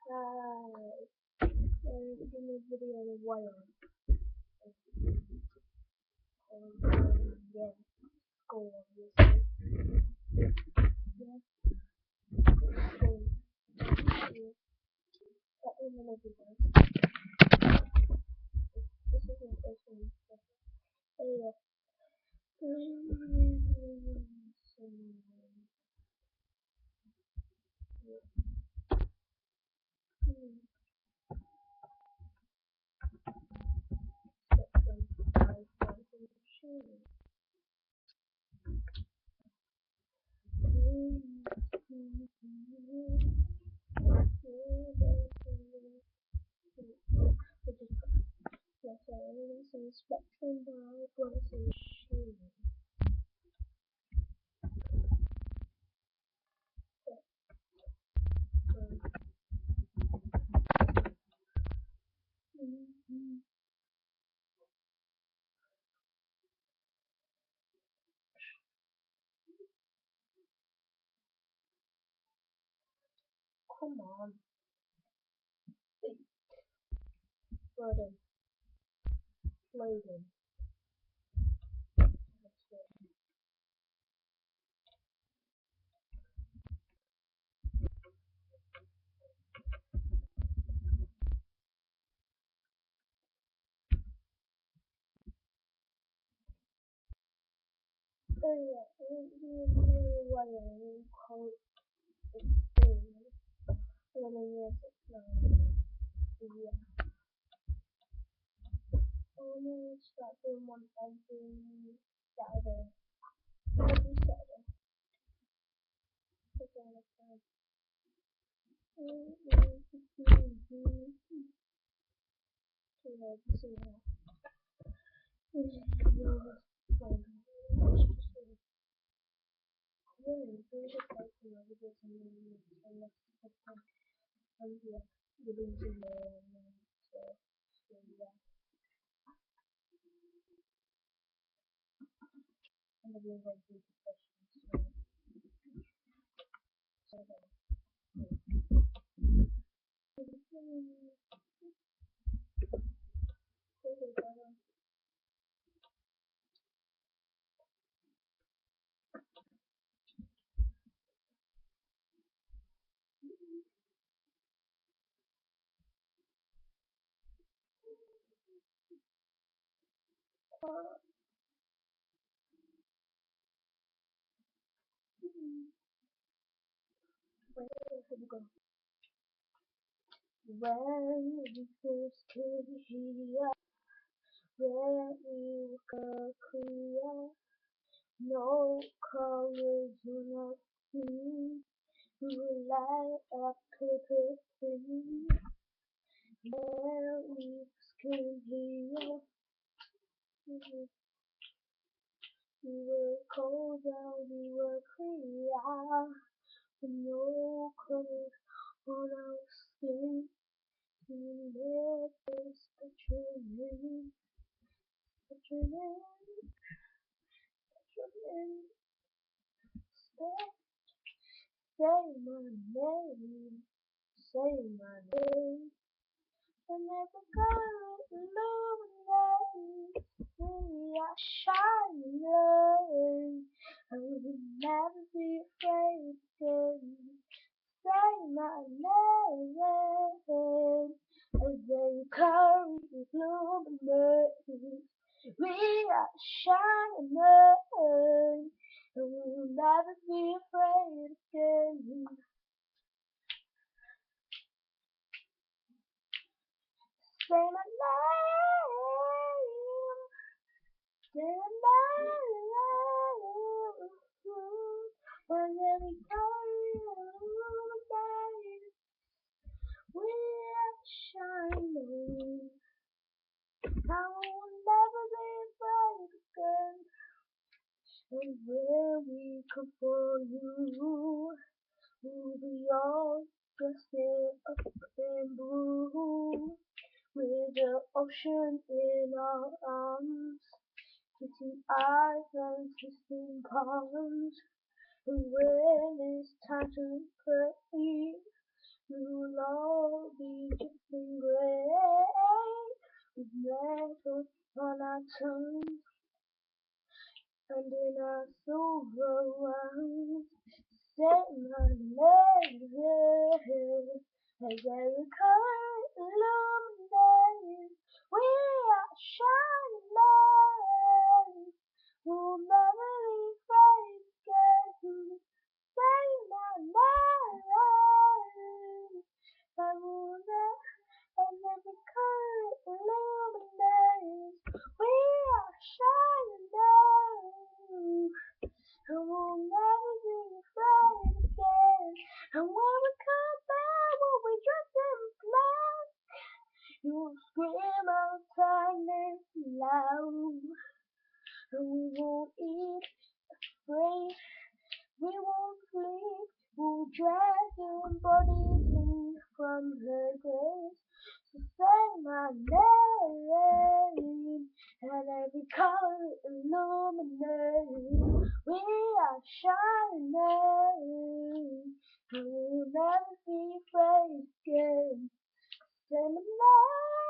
And in this video on wire. Yeah, school obviously. Yeah, school. Yeah. But in another video. This is an interesting stuff. Yeah. Yes, I only see Spectrum by Policy Sheen. Come on. Loading. Loading. That's it. Oh yeah, wiring code experience. Yes, it's not. Yeah. Only start doing one every Saturday. Every Saturday. It's all the time. When we first came here, where we were clear, no colors were seen, we were like a paper thin. Where we came here, we were cold and we were clear, no colors on our skin. We live this picture. Say my name, say my name. And every color illuminates, we are shining. I will never be afraid again. Say my name. As they color illuminates, we are shining. I will never be afraid again. Say my name, say my name, and every day we are shining. I will never be afraid again. And where we come for you, we'll be all dressed up in blue. With the ocean in our arms, kissing eyes and kissing palms. And when it's time to pray, we will all tongue, and in our silver ones, set my letters as every color illuminates. We are shining lights, we'll never leave fate again. Say my name, and we'll never, and every color illuminates. We are shining lights, and we'll never be afraid again. And when we come back, we'll be dressed in black. You'll scream out sadness loud, and we won't eat afraid. We won't sleep. We'll drag your bodies in from the grave. So say my name, and every color illuminates. We are shining, and we'll never be afraid again. Say my name.